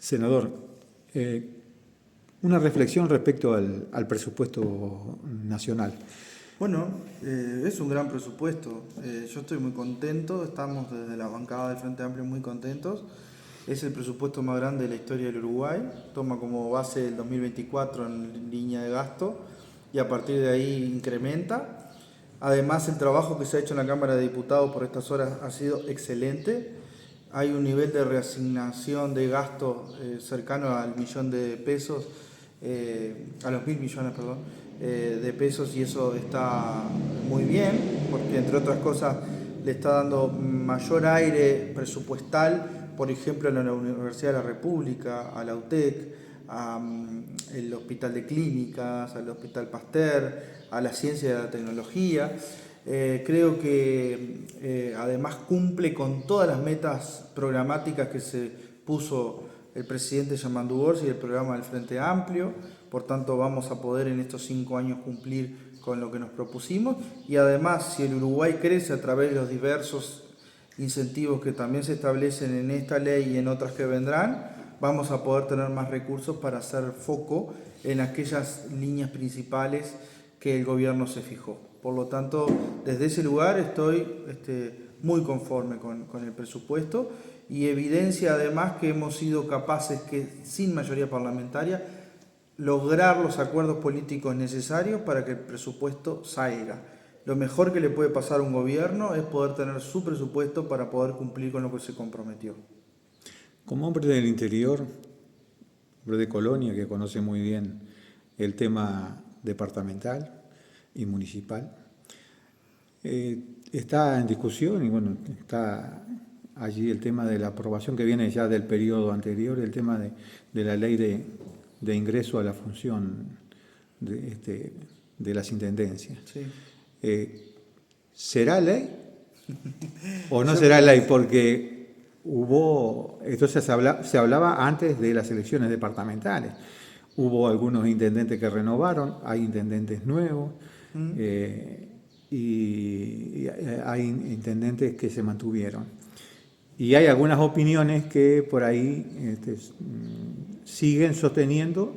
Senador, una reflexión respecto al presupuesto nacional. Bueno, es un gran presupuesto. Yo estoy muy contento, estamos desde la bancada del Frente Amplio muy contentos. Es el presupuesto más grande de la historia del Uruguay, toma como base el 2024 en línea de gasto y a partir de ahí incrementa. Además, el trabajo que se ha hecho en la Cámara de Diputados por estas horas ha sido excelente. Hay un nivel de reasignación de gasto cercano al millón de pesos, a los 1.000 millones, perdón, de pesos, y eso está muy bien, porque entre otras cosas le está dando mayor aire presupuestal, por ejemplo, a la Universidad de la República, a la UTEC, al Hospital de Clínicas, al Hospital Pasteur, a la ciencia y a la tecnología. Creo que además cumple con todas las metas programáticas que se puso el presidente Yamandu Orsi y el programa del Frente Amplio. Por tanto, vamos a poder en estos 5 años cumplir con lo que nos propusimos. Y además, si el Uruguay crece a través de los diversos incentivos que también se establecen en esta ley y en otras que vendrán, vamos a poder tener más recursos para hacer foco en aquellas líneas principales que el gobierno se fijó. Por lo tanto, desde ese lugar estoy muy conforme con el presupuesto y evidencia además que hemos sido capaces, que sin mayoría parlamentaria, lograr los acuerdos políticos necesarios para que el presupuesto salga. Lo mejor que le puede pasar a un gobierno es poder tener su presupuesto para poder cumplir con lo que se comprometió. Como hombre del interior, hombre de Colonia, que conoce muy bien el tema departamental y municipal, está en discusión y bueno, está allí el tema de la aprobación que viene ya del periodo anterior, el tema de la ley de ingreso a la función de las intendencias. Sí. ¿Será ley o no será ley? Porque entonces se hablaba antes de las elecciones departamentales. Hubo algunos intendentes que renovaron, hay intendentes nuevos y hay intendentes que se mantuvieron. Y hay algunas opiniones que por ahí siguen sosteniendo,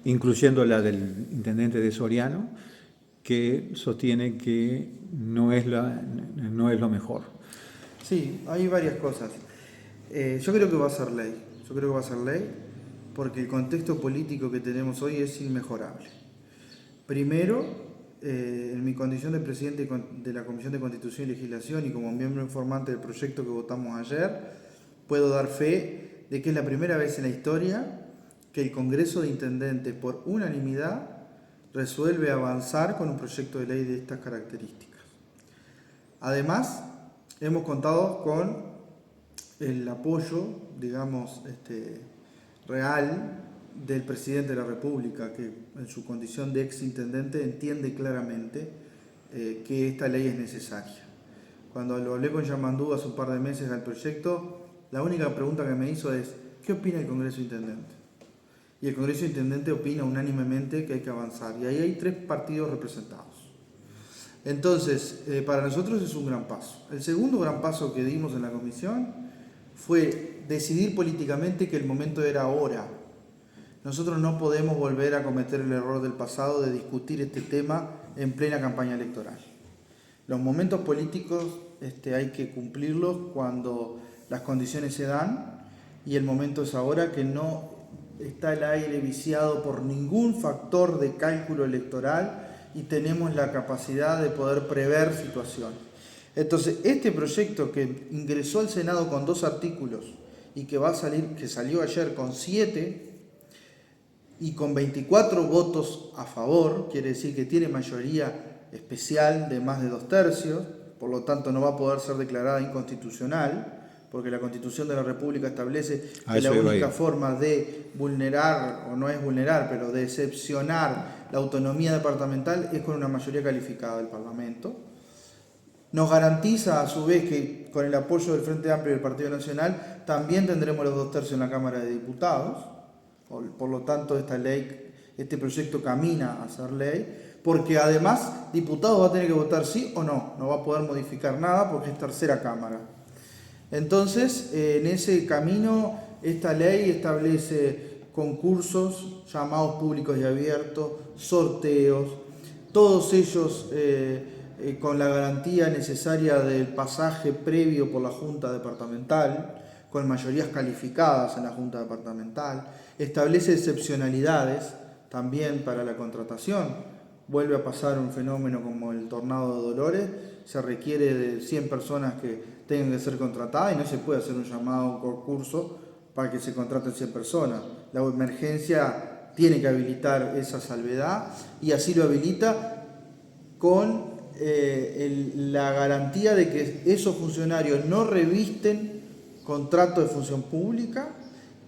incluyendo la del intendente de Soriano, que sostiene que no es lo mejor. Sí, hay varias cosas. Yo creo que va a ser ley. Yo creo que va a ser ley porque el contexto político que tenemos hoy es inmejorable. Primero, en mi condición de presidente de la Comisión de Constitución y Legislación y como miembro informante del proyecto que votamos ayer, puedo dar fe de que es la primera vez en la historia que el Congreso de Intendentes, por unanimidad, resuelve avanzar con un proyecto de ley de estas características. Además, hemos contado con el apoyo, digamos, real del presidente de la República, que en su condición de exintendente entiende claramente que esta ley es necesaria. Cuando lo hablé con Yamandu hace un par de meses al proyecto, la única pregunta que me hizo es: ¿qué opina el Congreso de Intendentes? Y el Congreso de Intendentes opina unánimemente que hay que avanzar. Y ahí hay 3 partidos representados. Entonces, para nosotros es un gran paso. El segundo gran paso que dimos en la comisión fue decidir políticamente que el momento era ahora. Nosotros no podemos volver a cometer el error del pasado de discutir este tema en plena campaña electoral. Los momentos políticos hay que cumplirlos cuando las condiciones se dan y el momento es ahora, que no está el aire viciado por ningún factor de cálculo electoral y tenemos la capacidad de poder prever situaciones. Entonces, este proyecto que ingresó al Senado con 2 artículos y que salió ayer con 7 y con 24 votos a favor, quiere decir que tiene mayoría especial de más de 2/3, por lo tanto no va a poder ser declarada inconstitucional, porque la Constitución de la República establece que la única forma de vulnerar, o no es vulnerar, pero de excepcionar la autonomía departamental es con una mayoría calificada del Parlamento. Nos garantiza a su vez que con el apoyo del Frente Amplio y del Partido Nacional también tendremos los 2/3 en la Cámara de Diputados. Por lo tanto, este proyecto camina a ser ley, porque además diputados va a tener que votar sí o no va a poder modificar nada porque es tercera cámara. Entonces, en ese camino Esta ley establece concursos, llamados públicos y abiertos, sorteos, todos ellos con la garantía necesaria del pasaje previo por la Junta Departamental, con mayorías calificadas en la Junta Departamental, establece excepcionalidades también para la contratación. Vuelve a pasar un fenómeno como el tornado de Dolores, se requiere de 100 personas que tengan que ser contratadas y no se puede hacer un llamado a un concurso para que se contraten 100 personas. La emergencia tiene que habilitar esa salvedad y así lo habilita con la garantía de que esos funcionarios no revisten contrato de función pública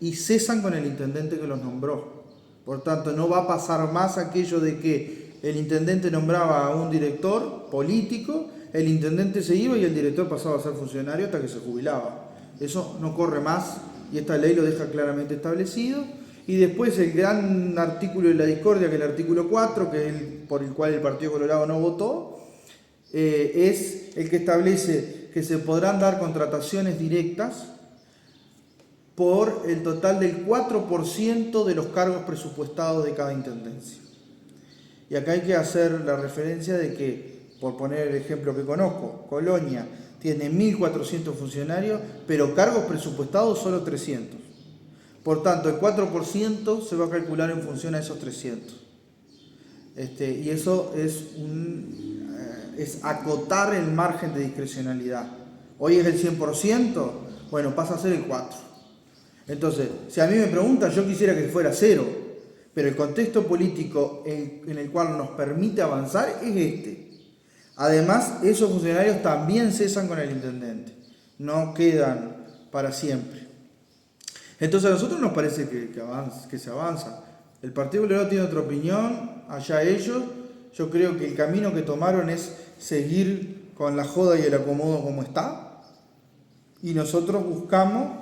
y cesan con el intendente que los nombró. Por tanto, no va a pasar más aquello de que el intendente nombraba a un director político, el intendente se iba y el director pasaba a ser funcionario hasta que se jubilaba. Eso no corre más y esta ley lo deja claramente establecido. Y después el gran artículo de la discordia, que es el artículo 4, que es por el cual el Partido Colorado no votó, es el que establece que se podrán dar contrataciones directas por el total del 4% de los cargos presupuestados de cada intendencia. Y acá hay que hacer la referencia de que, por poner el ejemplo que conozco, Colonia tiene 1.400 funcionarios, pero cargos presupuestados solo 300. Por tanto, el 4% se va a calcular en función a esos 300. Y eso es acotar el margen de discrecionalidad. Hoy es el 100%, bueno, pasa a ser el 4%. Entonces, si a mí me preguntan, yo quisiera que fuera 0%. Pero el contexto político en el cual nos permite avanzar es este. Además, esos funcionarios también cesan con el intendente, no quedan para siempre. Entonces a nosotros nos parece que se avanza. El Partido Colorado tiene otra opinión, allá ellos. Yo creo que el camino que tomaron es seguir con la joda y el acomodo como está. Y nosotros buscamos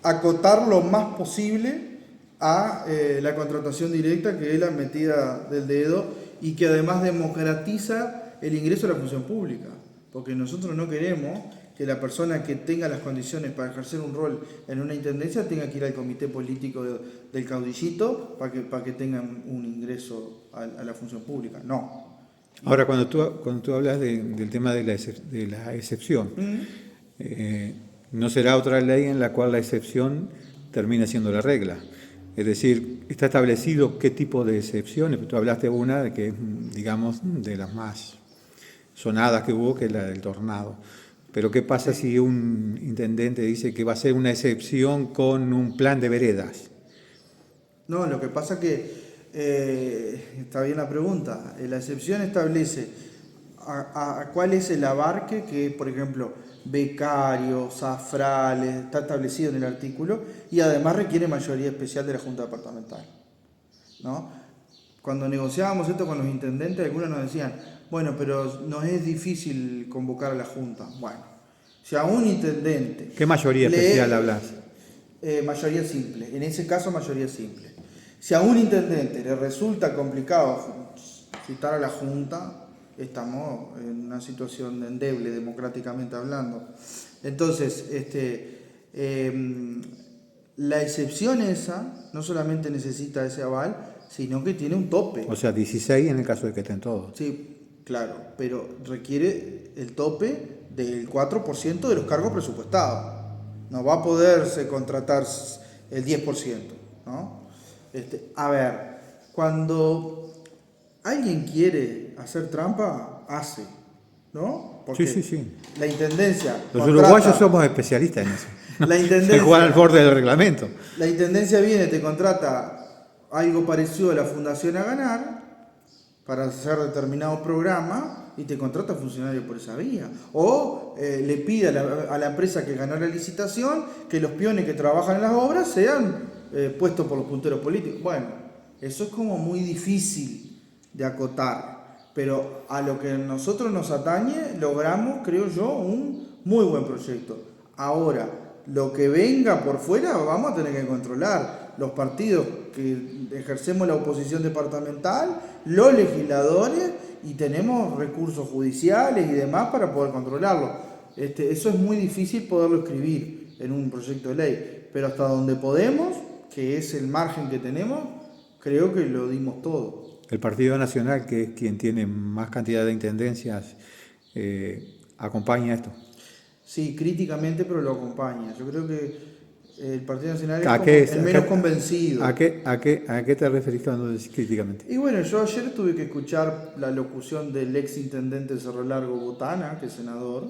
acotar lo más posible a la contratación directa, que es la metida del dedo y que además democratiza el ingreso a la función pública, porque nosotros no queremos que la persona que tenga las condiciones para ejercer un rol en una intendencia tenga que ir al comité político del caudillito para que tengan un ingreso a la función pública. No. Ahora, cuando tú hablas del tema de la excepción, no será otra ley en la cual la excepción termina siendo la regla. Es decir, está establecido qué tipo de excepciones. Tú hablaste de una que es, digamos, de las más sonadas que hubo, que es la del tornado. Pero ¿qué pasa si un intendente dice que va a ser una excepción con un plan de veredas? No, lo que pasa que, está bien la pregunta, la excepción establece a cuál es el abarque que, por ejemplo, becarios, zafrales, está establecido en el artículo y además requiere mayoría especial de la Junta Departamental, ¿no? Cuando negociábamos esto con los intendentes, algunos nos decían, bueno, pero nos es difícil convocar a la Junta. Bueno, si a un intendente... ¿Qué mayoría especial hablas? Mayoría simple, en ese caso mayoría simple. Si a un intendente le resulta complicado citar a la Junta, estamos en una situación endeble democráticamente hablando. Entonces, la excepción esa no solamente necesita ese aval, sino que tiene un tope. O sea, 16 en el caso de que estén todos. Sí, claro, pero requiere el tope del 4% de los cargos presupuestados. No va a poderse contratar el 10%, ¿no? A ver, cuando alguien quiere hacer trampa, hace, ¿no? Porque sí. la intendencia... Los uruguayos somos especialistas en eso. La intendencia... Se juegan al borde del reglamento. La intendencia viene, te contrata algo parecido a la Fundación A Ganar para hacer determinado programa y te contrata funcionario por esa vía. O le pide a la empresa que ganó la licitación que los peones que trabajan en las obras sean puestos por los punteros políticos. Bueno, eso es como muy difícil de acotar, pero a lo que a nosotros nos atañe logramos, creo yo, un muy buen proyecto. Ahora, lo que venga por fuera vamos a tener que controlar. Los partidos que ejercemos la oposición departamental, los legisladores, y tenemos recursos judiciales y demás para poder controlarlo. Eso es muy difícil poderlo escribir en un proyecto de ley, pero hasta donde podemos, que es el margen que tenemos, creo que lo dimos todo. El Partido Nacional, que es quien tiene más cantidad de intendencias, acompaña esto. Sí, críticamente, pero lo acompaña. Yo creo que el Partido Nacional es ¿A como qué, el menos convencido. ¿A qué te referís cuando decís críticamente? Y bueno, yo ayer tuve que escuchar la locución del ex intendente de Cerro Largo, Botana, que es senador,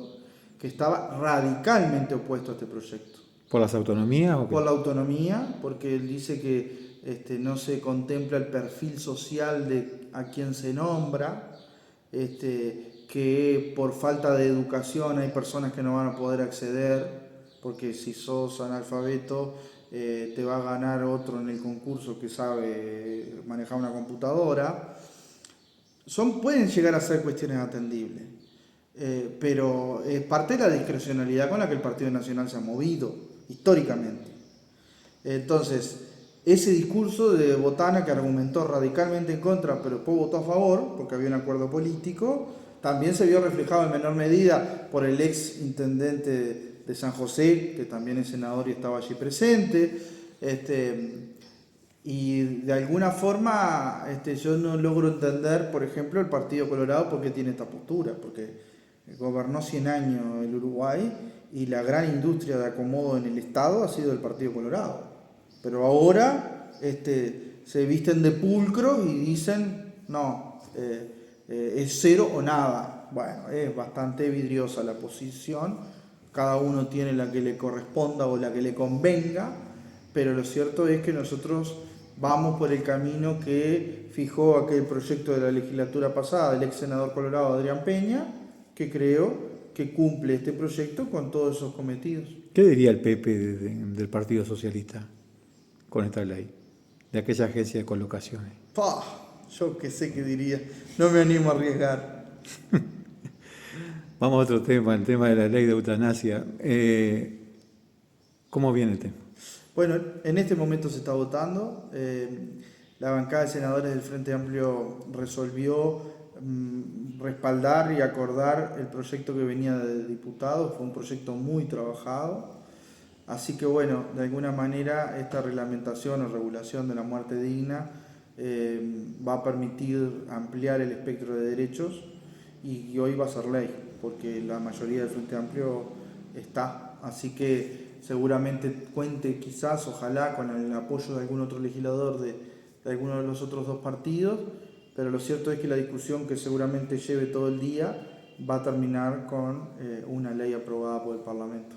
que estaba radicalmente opuesto a este proyecto. ¿Por las autonomías o qué? Por la autonomía, porque él dice que no se contempla el perfil social de a quien se nombra, que por falta de educación hay personas que no van a poder acceder, porque si sos analfabeto te va a ganar otro en el concurso que sabe manejar una computadora. Pueden llegar a ser cuestiones atendibles, pero es parte de la discrecionalidad con la que el Partido Nacional se ha movido históricamente. Entonces, ese discurso de Botana, que argumentó radicalmente en contra, pero después votó a favor, porque había un acuerdo político, también se vio reflejado en menor medida por el ex intendente de San José, que también es senador y estaba allí presente. Y de alguna forma yo no logro entender, por ejemplo, el Partido Colorado por qué tiene esta postura, porque gobernó 100 años el Uruguay y la gran industria de acomodo en el Estado ha sido el Partido Colorado. Pero ahora se visten de pulcro y dicen, no, es cero o nada. Bueno, es bastante vidriosa la posición, cada uno tiene la que le corresponda o la que le convenga, pero lo cierto es que nosotros vamos por el camino que fijó aquel proyecto de la legislatura pasada del ex senador colorado Adrián Peña, que creo que cumple este proyecto con todos esos cometidos. ¿Qué diría el PP del Partido Socialista con esta ley, de aquella agencia de colocaciones? Yo qué sé qué diría, no me animo a arriesgar. Vamos a otro tema, el tema de la ley de eutanasia. ¿Cómo viene el tema? Bueno, en este momento se está votando. La bancada de senadores del Frente Amplio resolvió respaldar y acordar el proyecto que venía de diputados. Fue un proyecto muy trabajado. Así que bueno, de alguna manera esta reglamentación o regulación de la muerte digna va a permitir ampliar el espectro de derechos y hoy va a ser ley, porque la mayoría del Frente Amplio está. Así que seguramente cuente quizás, ojalá, con el apoyo de algún otro legislador de alguno de los otros dos partidos, pero lo cierto es que la discusión, que seguramente lleve todo el día, va a terminar con una ley aprobada por el Parlamento.